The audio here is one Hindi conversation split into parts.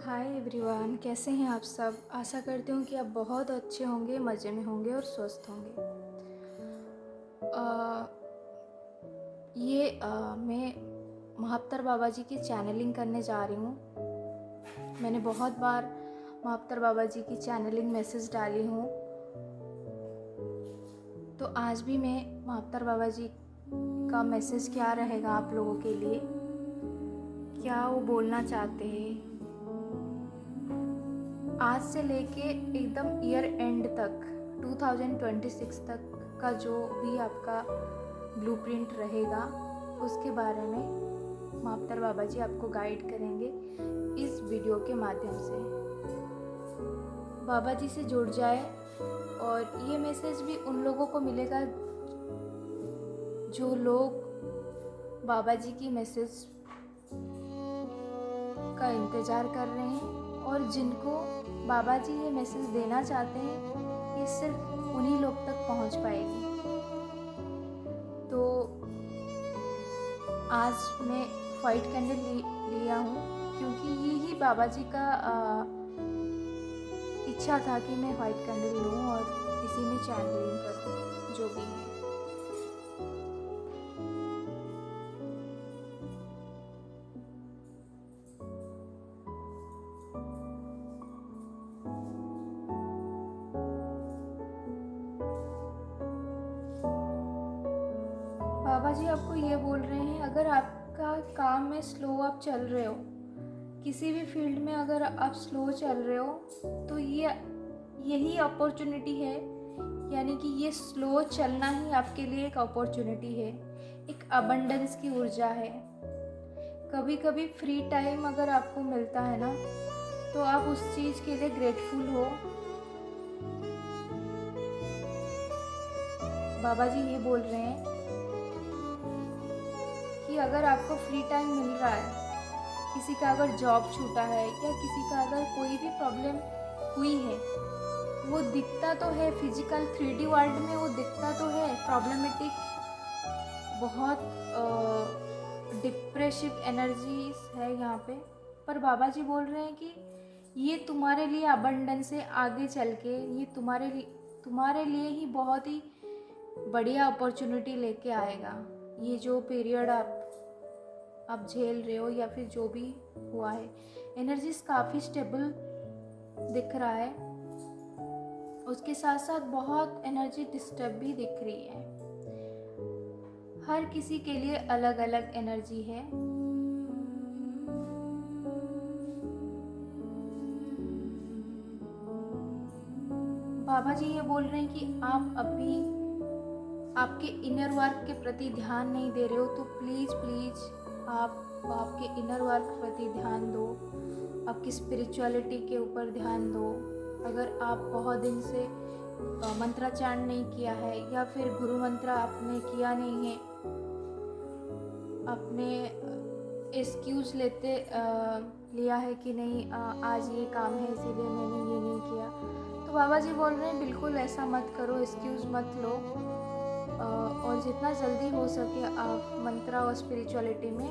हाय एवरीवन, कैसे हैं आप सब। आशा करती हूँ कि आप बहुत अच्छे होंगे, मज़े में होंगे और स्वस्थ होंगे। अ, मैं महाअवतार बाबा जी की चैनलिंग करने जा रही हूँ। मैंने बहुत बार महाअवतार बाबा जी की चैनलिंग मैसेज डाली हूँ, तो आज भी मैं महाअवतार बाबा जी का मैसेज क्या रहेगा आप लोगों के लिए, क्या वो बोलना चाहते हैं। आज से लेके एकदम ईयर एंड तक 2026 तक का जो भी आपका ब्लूप्रिंट रहेगा, उसके बारे में महाअवतार बाबा जी आपको गाइड करेंगे इस वीडियो के माध्यम से। बाबा जी से जुड़ जाए, और ये मैसेज भी उन लोगों को मिलेगा जो लोग बाबा जी की मैसेज का इंतज़ार कर रहे हैं, और जिनको बाबा जी ये मैसेज देना चाहते हैं, ये सिर्फ उन्हीं लोग तक पहुंच पाएगी। तो आज मैं वाइट कैंडल लिया हूँ, क्योंकि यही बाबा जी का इच्छा था कि मैं वाइट कैंडल लूँ और इसी में चैनलिंग करूँ जो भी है। बाबा जी आपको ये बोल रहे हैं, अगर आपका काम में स्लो आप चल रहे हो, किसी भी फील्ड में अगर आप स्लो चल रहे हो, तो यही अपॉर्चुनिटी है। यानी कि ये स्लो चलना ही आपके लिए एक अपॉर्चुनिटी है, एक अबंडेंस की ऊर्जा है। कभी कभी फ्री टाइम अगर आपको मिलता है ना, तो आप उस चीज़ के लिए ग्रेटफुल हो। बाबा जी ये बोल रहे हैं कि अगर आपको फ्री टाइम मिल रहा है, किसी का अगर जॉब छूटा है या किसी का अगर कोई भी प्रॉब्लम हुई है, वो दिखता तो है फिजिकल 3D वर्ल्ड में, वो दिखता तो है प्रॉब्लमेटिक, बहुत डिप्रेसिव एनर्जीज है यहाँ पे। पर बाबा जी बोल रहे हैं कि ये तुम्हारे लिए अबंडेंस से आगे चल के ये तुम्हारे लिए ही बहुत ही बढ़िया अपॉर्चुनिटी लेके आएगा। ये जो पीरियड आप झेल रहे हो या फिर जो भी हुआ है, एनर्जीज काफ़ी स्टेबल दिख रहा है। उसके साथ साथ बहुत एनर्जी डिस्टर्ब भी दिख रही है। हर किसी के लिए अलग अलग एनर्जी है। बाबा जी ये बोल रहे हैं कि आप अभी आपके इनर वर्क के प्रति ध्यान नहीं दे रहे हो, तो प्लीज़ प्लीज़ आप आपके इनर वर्क के प्रति ध्यान दो, आपकी स्पिरिचुअलिटी के ऊपर ध्यान दो। अगर आप बहुत दिन से मंत्राचरण नहीं किया है, या फिर गुरु मंत्र आपने किया नहीं है, आपने एक्सक्यूज़ लिया है कि नहीं आज ये काम है इसीलिए मैंने ये नहीं किया, तो बाबा जी बोल रहे हैं बिल्कुल ऐसा मत करो, एक्सक्यूज़ मत लो। और जितना जल्दी हो सके आप मंत्रा और स्पिरिचुअलिटी में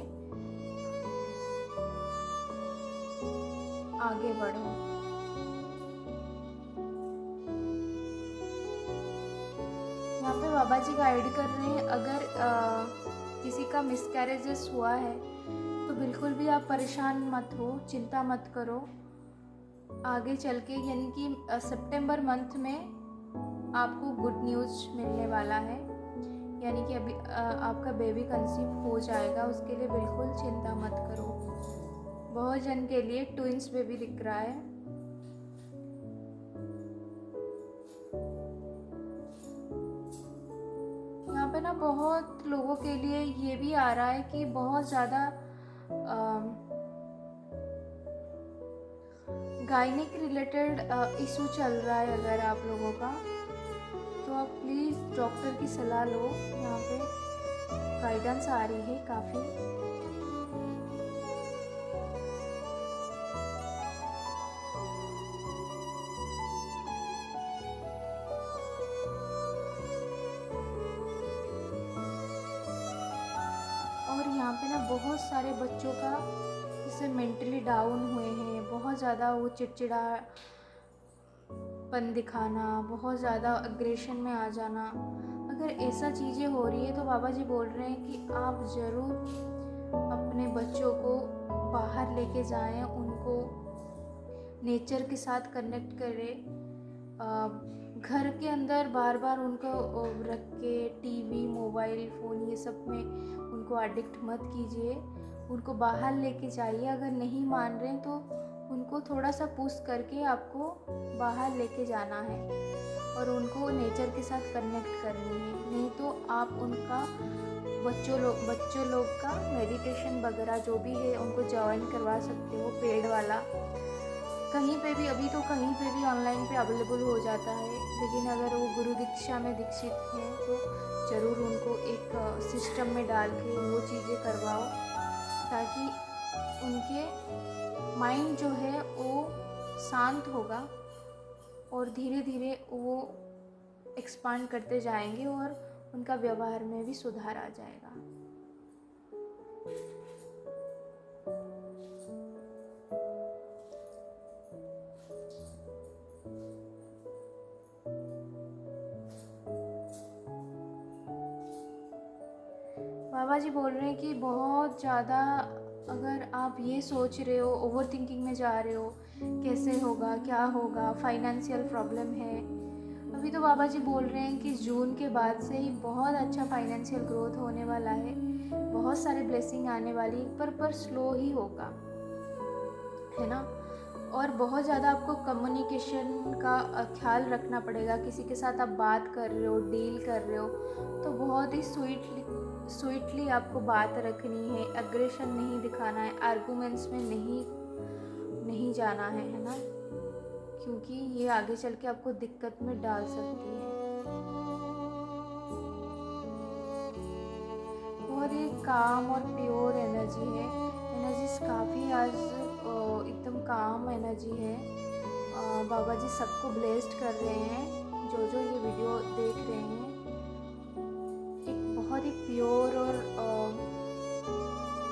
आगे बढ़ो। यहाँ पे बाबा जी गाइड कर रहे हैं, अगर किसी का मिसकैरेजेस हुआ है तो बिल्कुल भी आप परेशान मत हो, चिंता मत करो। आगे चल के यानी कि सितंबर मंथ में आपको गुड न्यूज़ मिलने वाला है, यानी कि अभी आपका बेबी कंसीव हो जाएगा। उसके लिए बिल्कुल चिंता मत करो। बहुत जन के लिए ट्विंस बेबी दिख रहा है। यहाँ पे ना बहुत लोगों के लिए ये भी आ रहा है कि बहुत ज़्यादा गायनिक रिलेटेड इशू चल रहा है। अगर आप लोगों का, तो आप प्लीज़ डॉक्टर की सलाह लो। यहाँ पे गाइडेंस आ रही है काफ़ी। और यहाँ पे ना बहुत सारे बच्चों का जैसे मेंटली डाउन हुए हैं, बहुत ज़्यादा वो चिड़चिड़ापन दिखाना, बहुत ज़्यादा अग्रेशन में आ जाना, अगर ऐसा चीज़ें हो रही है तो बाबा जी बोल रहे हैं कि आप ज़रूर अपने बच्चों को बाहर लेके जाएं, उनको नेचर के साथ कनेक्ट करें। घर के अंदर बार बार उनको रख के टीवी, मोबाइल फ़ोन ये सब में उनको एडिक्ट मत कीजिए, उनको बाहर लेके जाइए। अगर नहीं मान रहे तो उनको थोड़ा सा पुश करके आपको बाहर लेके जाना है और उनको नेचर के साथ कनेक्ट करनी है। नहीं तो आप उनका बच्चों लोग का मेडिटेशन वगैरह जो भी है उनको ज्वाइन करवा सकते हो, पेड वाला। कहीं पे भी, अभी तो कहीं पे भी ऑनलाइन पे अवेलेबल हो जाता है, लेकिन अगर वो गुरु दीक्षा में दीक्षित हैं तो ज़रूर उनको एक सिस्टम में डाल के वो चीज़ें करवाओ, ताकि उनके माइंड जो है वो शांत होगा और धीरे धीरे वो एक्सपांड करते जाएंगे और उनका व्यवहार में भी सुधार आ जाएगा। बाबा जी बोल रहे हैं कि बहुत ज़्यादा अगर आप ये सोच रहे हो, ओवर थिंकिंग में जा रहे हो, कैसे होगा, क्या होगा, फाइनेंशियल प्रॉब्लम है, अभी तो बाबा जी बोल रहे हैं कि जून के बाद से ही बहुत अच्छा फाइनेंशियल ग्रोथ होने वाला है, बहुत सारे ब्लेसिंग आने वाली, पर स्लो ही होगा, है ना। और बहुत ज़्यादा आपको कम्युनिकेशन का ख्याल रखना पड़ेगा। किसी के साथ आप बात कर रहे हो, डील कर रहे हो, तो बहुत ही स्वीटली आपको बात रखनी है, एग्रेशन नहीं दिखाना है, आर्गूमेंट्स में नहीं जाना है ना, क्योंकि ये आगे चल के आपको दिक्कत में डाल सकती है। बहुत ही काम और प्योर एनर्जी है, एनर्जीज काफ़ी आज एकदम काम एनर्जी है। बाबा जी सबको ब्लेस्ड कर रहे हैं, जो ये वीडियो देख रहे हैं। एक बहुत ही प्योर और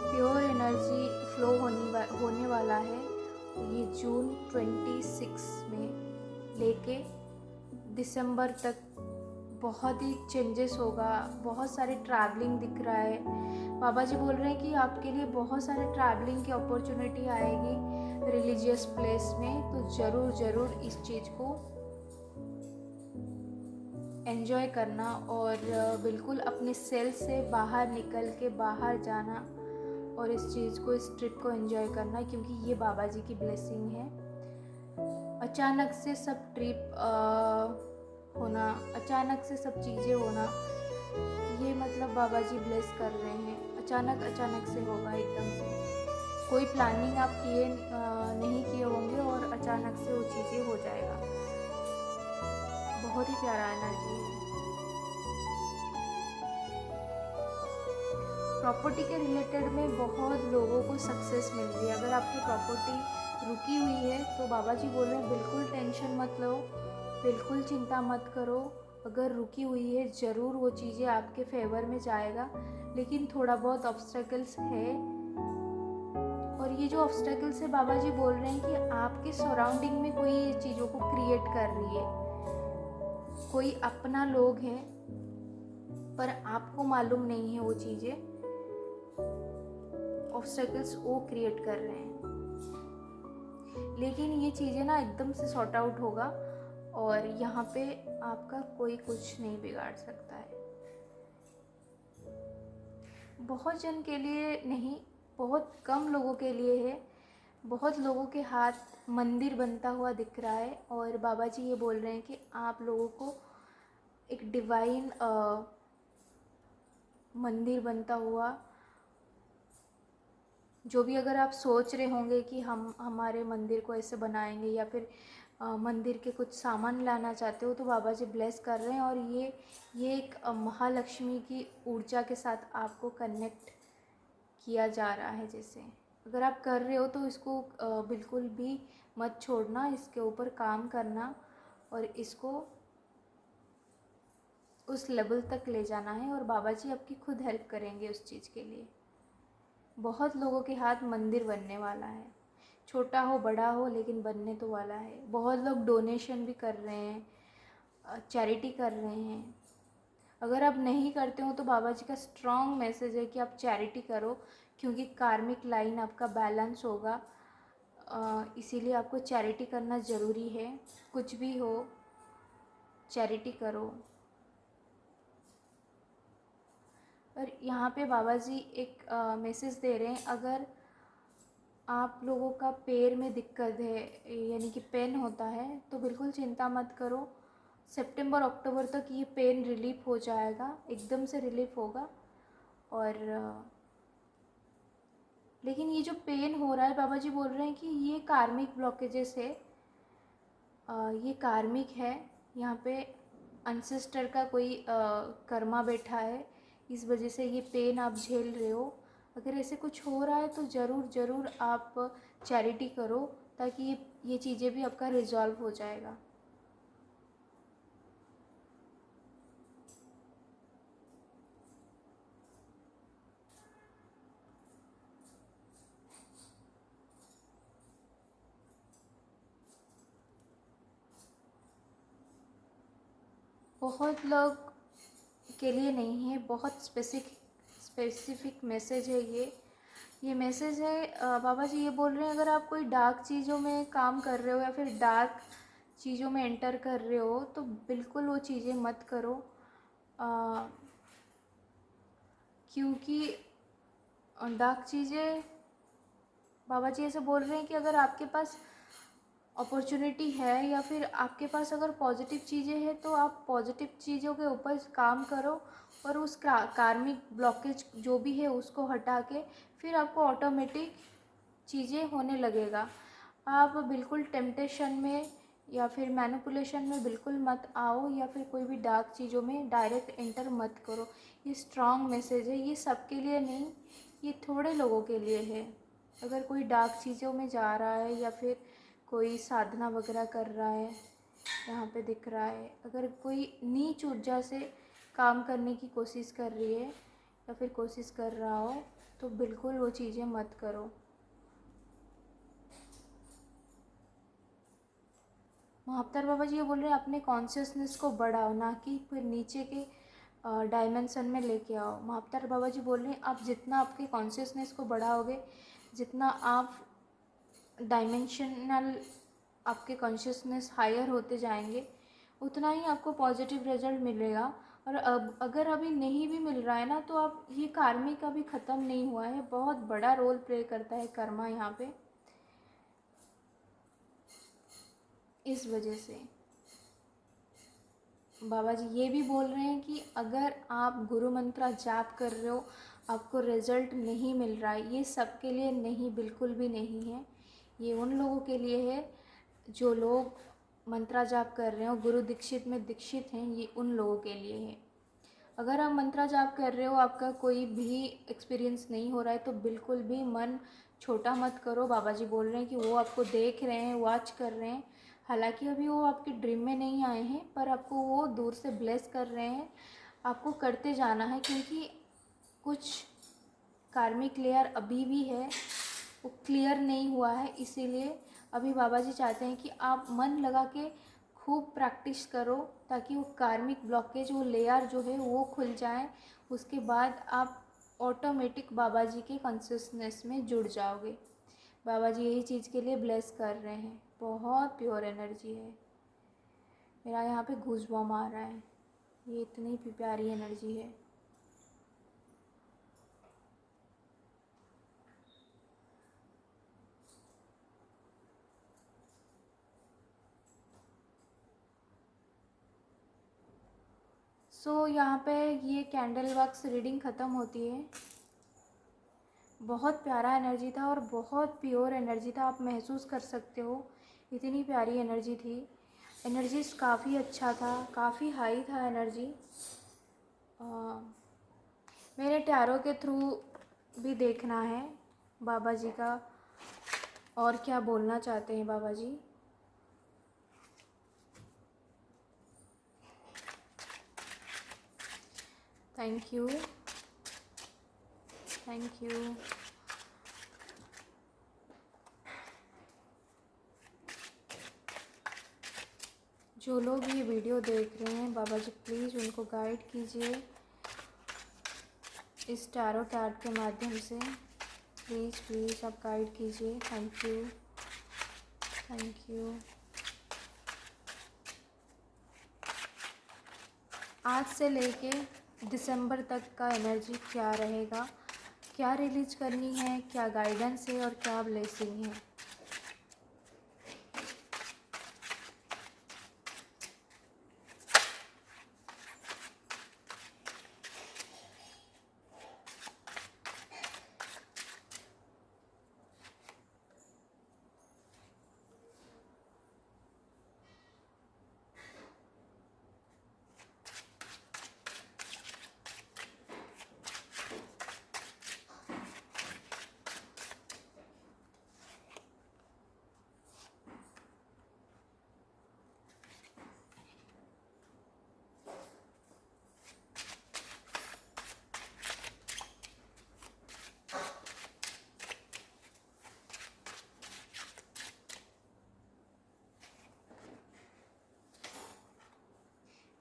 प्योर एनर्जी फ्लो होने वाला है ये जून 26 में लेके दिसंबर तक। बहुत ही चेंजेस होगा, बहुत सारे ट्रैवलिंग दिख रहा है। बाबा जी बोल रहे हैं कि आपके लिए बहुत सारे ट्रैवलिंग की अपॉर्चुनिटी आएगी रिलीजियस प्लेस में, तो ज़रूर इस चीज़ को एंजॉय करना और बिल्कुल अपने सेल से बाहर निकल के बाहर जाना और इस चीज़ को, इस ट्रिप को एंजॉय करना, क्योंकि ये बाबा जी की ब्लेसिंग है। अचानक से सब ट्रिप होना, अचानक से सब चीज़ें होना, ये मतलब बाबा जी ब्लेस कर रहे हैं। अचानक से होगा, एकदम से कोई प्लानिंग आप नहीं किए होंगे और अचानक से वो चीज़ें हो जाएगा। बहुत ही प्यारा एनर्जी है। प्रॉपर्टी के रिलेटेड में बहुत लोगों को सक्सेस मिल रही है। अगर आपकी प्रॉपर्टी रुकी हुई है तो बाबा जी बोल रहे हैं बिल्कुल टेंशन मत लो, बिल्कुल चिंता मत करो। अगर रुकी हुई है ज़रूर वो चीज़ें आपके फेवर में जाएगा, लेकिन थोड़ा बहुत ऑब्स्टेकल्स है। और ये जो ऑब्स्टेकल्स है, बाबा जी बोल रहे हैं कि आपके सराउंडिंग में कोई चीज़ों को क्रिएट कर रही है, कोई अपना लोग है पर आपको मालूम नहीं है वो चीज़ें ऑब्स्टेकल्स वो क्रिएट कर रहे हैं। लेकिन ये चीज़ें ना एकदम से सॉर्ट आउट होगा और यहाँ पे आपका कोई कुछ नहीं बिगाड़ सकता है। बहुत जन के लिए नहीं, बहुत कम लोगों के लिए है। बहुत लोगों के हाथ मंदिर बनता हुआ दिख रहा है और बाबा जी ये बोल रहे हैं कि आप लोगों को एक डिवाइन मंदिर बनता हुआ, जो भी अगर आप सोच रहे होंगे कि हम हमारे मंदिर को ऐसे बनाएंगे या फिर मंदिर के कुछ सामान लाना चाहते हो, तो बाबा जी ब्लेस कर रहे हैं। और ये एक महालक्ष्मी की ऊर्जा के साथ आपको कनेक्ट किया जा रहा है। जैसे अगर आप कर रहे हो तो इसको बिल्कुल भी मत छोड़ना, इसके ऊपर काम करना और इसको उस लेवल तक ले जाना है और बाबा जी आपकी खुद हेल्प करेंगे उस चीज़ के लिए। बहुत लोगों के हाथ मंदिर बनने वाला है, छोटा हो बड़ा हो लेकिन बनने तो वाला है। बहुत लोग डोनेशन भी कर रहे हैं, चैरिटी कर रहे हैं। अगर आप नहीं करते हो तो बाबा जी का स्ट्रॉन्ग मैसेज है कि आप चैरिटी करो, क्योंकि कार्मिक लाइन आपका बैलेंस होगा। इसीलिए आपको चैरिटी करना ज़रूरी है। कुछ भी हो, चैरिटी करो। और यहाँ पे बाबा जी एक मैसेज दे रहे हैं, अगर आप लोगों का पैर में दिक्कत है, यानी कि पेन होता है, तो बिल्कुल चिंता मत करो। सितंबर अक्टूबर तक ये पेन रिलीफ हो जाएगा, एकदम से रिलीफ होगा। और लेकिन ये जो पेन हो रहा है, बाबा जी बोल रहे हैं कि ये कार्मिक ब्लॉकेजेस है, ये कार्मिक है। यहाँ पे अनसेस्टर का कोई कर्मा बैठा है, इस वजह से ये पेन आप झेल रहे हो। अगर ऐसे कुछ हो रहा है तो ज़रूर ज़रूर आप चैरिटी करो, ताकि ये चीज़ें भी आपका रिजॉल्व हो जाएगा। बहुत लोग के लिए नहीं है, बहुत स्पेसिफिक मैसेज है ये मैसेज है। बाबा जी ये बोल रहे हैं, अगर आप कोई डार्क चीज़ों में काम कर रहे हो या फिर डार्क चीज़ों में एंटर कर रहे हो, तो बिल्कुल वो चीज़ें मत करो। क्योंकि डार्क चीज़ें, बाबा जी ऐसे बोल रहे हैं कि अगर आपके पास अपॉर्चुनिटी है या फिर आपके पास अगर पॉजिटिव चीज़ें हैं, तो आप पॉजिटिव चीज़ों के ऊपर काम करो, और उस कार्मिक ब्लॉकेज जो भी है उसको हटा के फिर आपको ऑटोमेटिक चीज़ें होने लगेगा। आप बिल्कुल टेम्पटेशन में या फिर मैनिपुलेशन में बिल्कुल मत आओ, या फिर कोई भी डार्क चीज़ों में डायरेक्ट एंटर मत करो। ये स्ट्रॉन्ग मैसेज है, ये सबके लिए नहीं, ये थोड़े लोगों के लिए है। अगर कोई डार्क चीज़ों में जा रहा है या फिर कोई साधना वगैरह कर रहा है, यहाँ पे दिख रहा है, अगर कोई नीच ऊर्जा से काम करने की कोशिश कर रही है या फिर कोशिश कर रहा हो, तो बिल्कुल वो चीज़ें मत करो। महाअवतार बाबा जी ये बोल रहे हैं, अपने कॉन्शियसनेस को बढ़ाओ, ना कि फिर नीचे के डायमेंशन में लेके आओ। महाअवतार बाबा जी बोल रहे हैं, आप जितना आपके कॉन्शियसनेस को बढ़ाओगे, जितना आप डायमेंशनल आपके कॉन्शियसनेस हायर होते जाएंगे, उतना ही आपको पॉजिटिव रिजल्ट मिलेगा। और अब अगर अभी नहीं भी मिल रहा है ना, तो आप ये कार्मिक अभी ख़त्म नहीं हुआ है, बहुत बड़ा रोल प्ले करता है कर्मा यहाँ पे, इस वजह से। बाबा जी ये भी बोल रहे हैं कि अगर आप गुरु मंत्र जाप कर रहे हो, आपको रिजल्ट नहीं मिल रहा है, ये सबके लिए नहीं, बिल्कुल भी नहीं है। ये उन लोगों के लिए है जो लोग मंत्रा जाप कर रहे हो, गुरु दीक्षित में दीक्षित हैं, ये उन लोगों के लिए है। अगर आप मंत्रा जाप कर रहे हो, आपका कोई भी एक्सपीरियंस नहीं हो रहा है, तो बिल्कुल भी मन छोटा मत करो। बाबा जी बोल रहे हैं कि वो आपको देख रहे हैं, वॉच कर रहे हैं। हालांकि अभी वो आपके ड्रीम में नहीं आए हैं, पर आपको वो दूर से ब्लेस कर रहे हैं। आपको करते जाना है, क्योंकि कुछ कार्मिक लेयर अभी भी है, वो क्लियर नहीं हुआ है। इसीलिए अभी बाबा जी चाहते हैं कि आप मन लगा के खूब प्रैक्टिस करो, ताकि वो कार्मिक ब्लॉकेज, वो लेयर जो है वो खुल जाए। उसके बाद आप ऑटोमेटिक बाबा जी के कॉन्शियसनेस में जुड़ जाओगे। बाबा जी यही चीज़ के लिए ब्लेस कर रहे हैं। बहुत प्योर एनर्जी है। मेरा यहाँ पे गूज़बम्प आ रहा है, ये इतनी प्यारी एनर्जी है। यहाँ पे ये कैंडल वक्स रीडिंग ख़त्म होती है। बहुत प्यारा एनर्जी था और बहुत प्योर एनर्जी था, आप महसूस कर सकते हो, इतनी प्यारी एनर्जी थी। एनर्जीज काफ़ी अच्छा था, काफ़ी हाई था एनर्जी। मेरे टैरो के थ्रू भी देखना है बाबा जी का, और क्या बोलना चाहते हैं बाबा जी। Thank you, thank you. जो लोग ये वीडियो देख रहे हैं, बाबा जी प्लीज़ उनको गाइड कीजिए इस टैरो कार्ड के माध्यम से। प्लीज़ प्लीज़ आप गाइड कीजिए। Thank you, thank you. आज से लेके दिसंबर तक का एनर्जी क्या रहेगा, क्या रिलीज करनी है, क्या गाइडेंस है और क्या ब्लेसिंग है।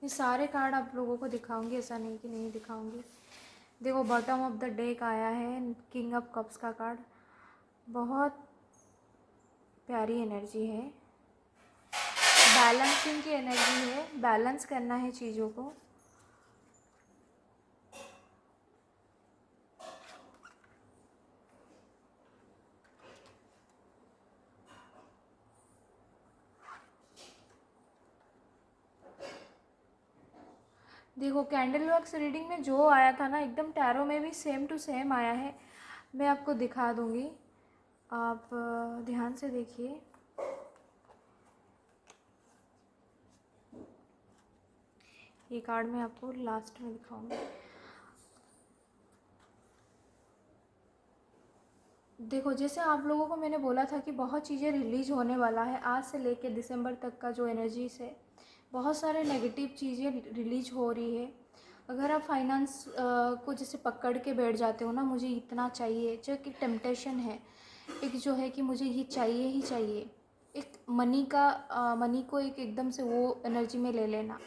ये सारे कार्ड आप लोगों को दिखाऊंगी, ऐसा नहीं कि नहीं दिखाऊंगी। देखो बॉटम ऑफ द डेक आया है किंग ऑफ कप्स का कार्ड। बहुत प्यारी एनर्जी है, बैलेंसिंग की एनर्जी है, बैलेंस करना है चीज़ों को। देखो कैंडल वॉक्स रीडिंग में जो आया था ना, एकदम टैरो में भी सेम टू सेम आया है। मैं आपको दिखा दूंगी, आप ध्यान से देखिए। ये कार्ड मैं आपको लास्ट में दिखाऊंगी। देखो जैसे आप लोगों को मैंने बोला था कि बहुत चीज़ें रिलीज होने वाला है आज से लेके दिसंबर तक का जो एनर्जीज है, बहुत सारे नेगेटिव चीज़ें रिलीज हो रही है। अगर आप फाइनेंस को जैसे पकड़ के बैठ जाते हो ना, मुझे इतना चाहिए, जो कि टेम्पटेशन है, एक जो है कि मुझे ये चाहिए ही चाहिए, एक मनी को एक एकदम से वो एनर्जी में ले लेना,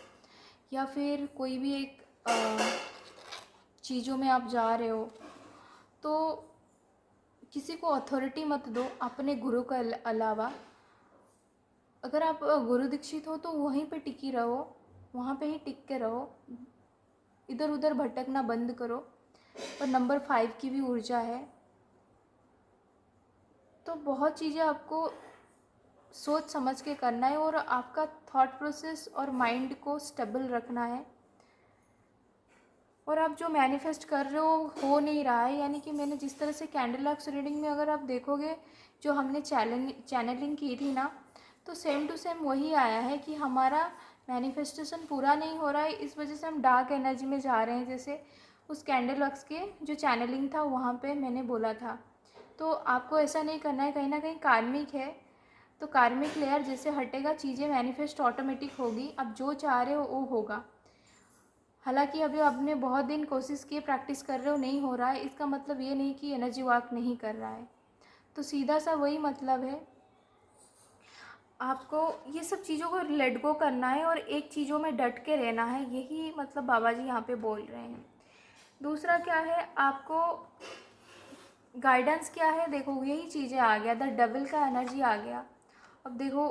या फिर कोई भी एक चीज़ों में आप जा रहे हो तो किसी को अथॉरिटी मत दो अपने गुरु का अलावा। अगर आप गुरु दीक्षित हो तो वहीं पे टिकी रहो, वहाँ पे ही टिक के रहो, इधर उधर भटकना बंद करो। और नंबर 5 की भी ऊर्जा है, तो बहुत चीज़ें आपको सोच समझ के करना है और आपका थॉट प्रोसेस और माइंड को स्टेबल रखना है। और आप जो मैनिफेस्ट कर रहे हो नहीं रहा है, यानी कि मैंने जिस तरह से कैंडल लॉक्स रीडिंग में अगर आप देखोगे जो हमने चैनलिंग की थी ना, तो सेम टू सेम वही आया है कि हमारा मैनिफेस्टेशन पूरा नहीं हो रहा है, इस वजह से हम डार्क एनर्जी में जा रहे हैं। जैसे उस कैंडल लॉक्स के जो चैनलिंग था वहाँ पे मैंने बोला था, तो आपको ऐसा नहीं करना है। कहीं ना कहीं कार्मिक है, तो कार्मिक लेयर जैसे हटेगा चीज़ें मैनिफेस्ट ऑटोमेटिक होगी। अब जो चाह रहे हो वो होगा। हालांकि अभी आपने बहुत दिन कोशिश की, प्रैक्टिस कर रहे हो, नहीं हो रहा है, इसका मतलब ये नहीं कि एनर्जी वर्क नहीं कर रहा है। तो सीधा सा वही मतलब है, आपको ये सब चीज़ों को लेट गो करना है और एक चीज़ों में डट के रहना है। यही मतलब बाबा जी यहाँ पे बोल रहे हैं। दूसरा क्या है, आपको गाइडेंस क्या है, देखो यही चीज़ें आ गया, द डबल का एनर्जी आ गया। अब देखो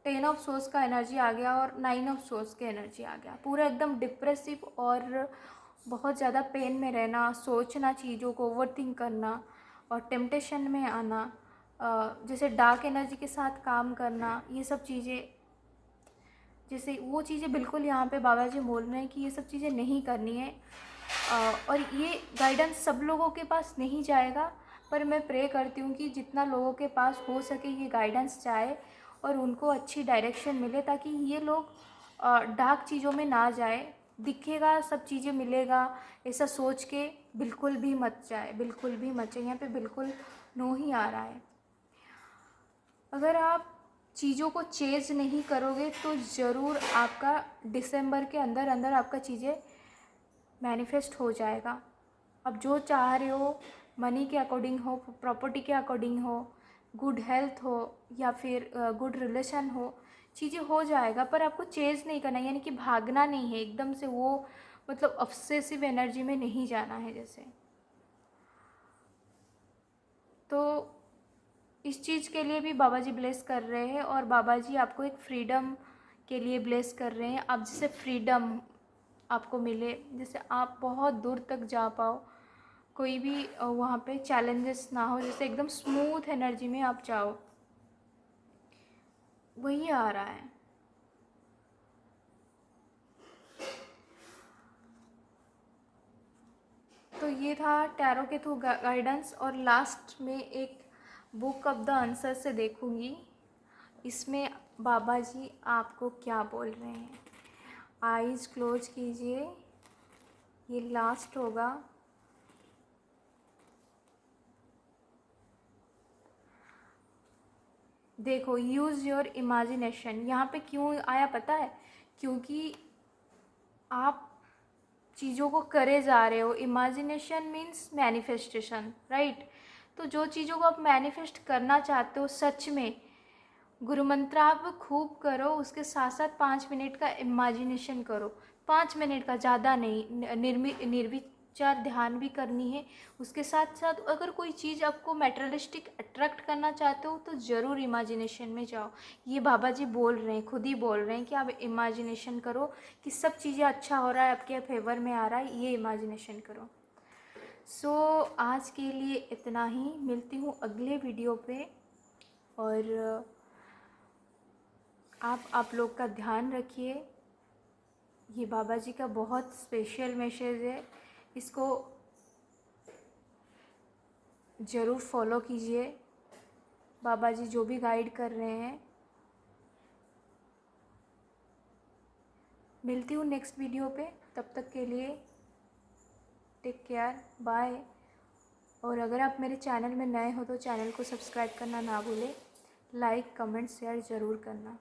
10 ऑफ सोर्स का एनर्जी आ गया और 9 ऑफ सोर्स के एनर्जी आ गया। पूरा एकदम डिप्रेसिव और बहुत ज़्यादा पेन में रहना, सोचना चीज़ों को, ओवरथिंक करना और टेम्पटेशन में आना, जैसे डार्क एनर्जी के साथ काम करना, ये सब चीज़ें, जैसे वो चीज़ें बिल्कुल यहाँ पे बाबा जी बोल रहे हैं कि ये सब चीज़ें नहीं करनी है। और ये गाइडेंस सब लोगों के पास नहीं जाएगा, पर मैं प्रे करती हूँ कि जितना लोगों के पास हो सके ये गाइडेंस जाए और उनको अच्छी डायरेक्शन मिले, ताकि ये लोग डार्क चीज़ों में ना जाए। दिखेगा सब चीज़ें मिलेगा ऐसा सोच के बिल्कुल भी मत जाए, बिल्कुल भी मत जाए। यहाँ पे बिल्कुल नो ही आ रहा है। अगर आप चीज़ों को चेज़ नहीं करोगे तो ज़रूर आपका दिसंबर के अंदर अंदर आपका चीज़ें मैनिफेस्ट हो जाएगा। अब जो चाह रहे हो, मनी के अकॉर्डिंग हो, प्रॉपर्टी के अकॉर्डिंग हो, गुड हेल्थ हो, या फिर गुड रिलेशन हो, चीज़ें हो जाएगा, पर आपको चेज़ नहीं करना, यानी कि भागना नहीं है एकदम से, वो मतलब ऑब्सेसिव एनर्जी में नहीं जाना है जैसे। तो इस चीज़ के लिए भी बाबा जी ब्लेस कर रहे हैं, और बाबा जी आपको एक फ्रीडम के लिए ब्लेस कर रहे हैं। आप जैसे फ्रीडम आपको मिले, जैसे आप बहुत दूर तक जा पाओ, कोई भी वहाँ पे चैलेंजेस ना हो, जैसे एकदम स्मूथ एनर्जी में आप जाओ, वही आ रहा है। तो ये था टैरो के थ्रू गाइडेंस। और लास्ट में एक बुक ऑफ द आंसर से देखूंगी, इसमें बाबा जी आपको क्या बोल रहे हैं। आईज क्लोज कीजिए, ये लास्ट होगा। देखो, यूज़ योर इमेजिनेशन यहाँ पे क्यों आया पता है? क्योंकि आप चीज़ों को करे जा रहे हो। Imagination means manifestation, right? तो जो चीज़ों को आप मैनिफेस्ट करना चाहते हो सच में, गुरु मंत्र आप खूब करो, उसके साथ साथ 5 मिनट का इमेजिनेशन करो। 5 मिनट का, ज़्यादा नहीं। निर्विचार ध्यान भी करनी है। उसके साथ साथ अगर कोई चीज़ आपको मेटेरियलिस्टिक अट्रैक्ट करना चाहते हो तो ज़रूर इमेजिनेशन में जाओ। ये बाबा जी बोल रहे हैं, खुद ही बोल रहे हैं कि आप इमेजिनेशन करो कि सब चीज़ें अच्छा हो रहा है, आपके फेवर में आ रहा है, ये इमेजिनेशन करो। सो आज के लिए इतना ही। मिलती हूँ अगले वीडियो पे। और आप लोग का ध्यान रखिए। ये बाबा जी का बहुत स्पेशल मैसेज है, इसको ज़रूर फॉलो कीजिए। बाबा जी जो भी गाइड कर रहे हैं। मिलती हूँ नेक्स्ट वीडियो पे, तब तक के लिए टेक केयर, बाय। और अगर आप मेरे चैनल में नए हो तो चैनल को सब्सक्राइब करना ना भूलें। लाइक कमेंट शेयर ज़रूर करना।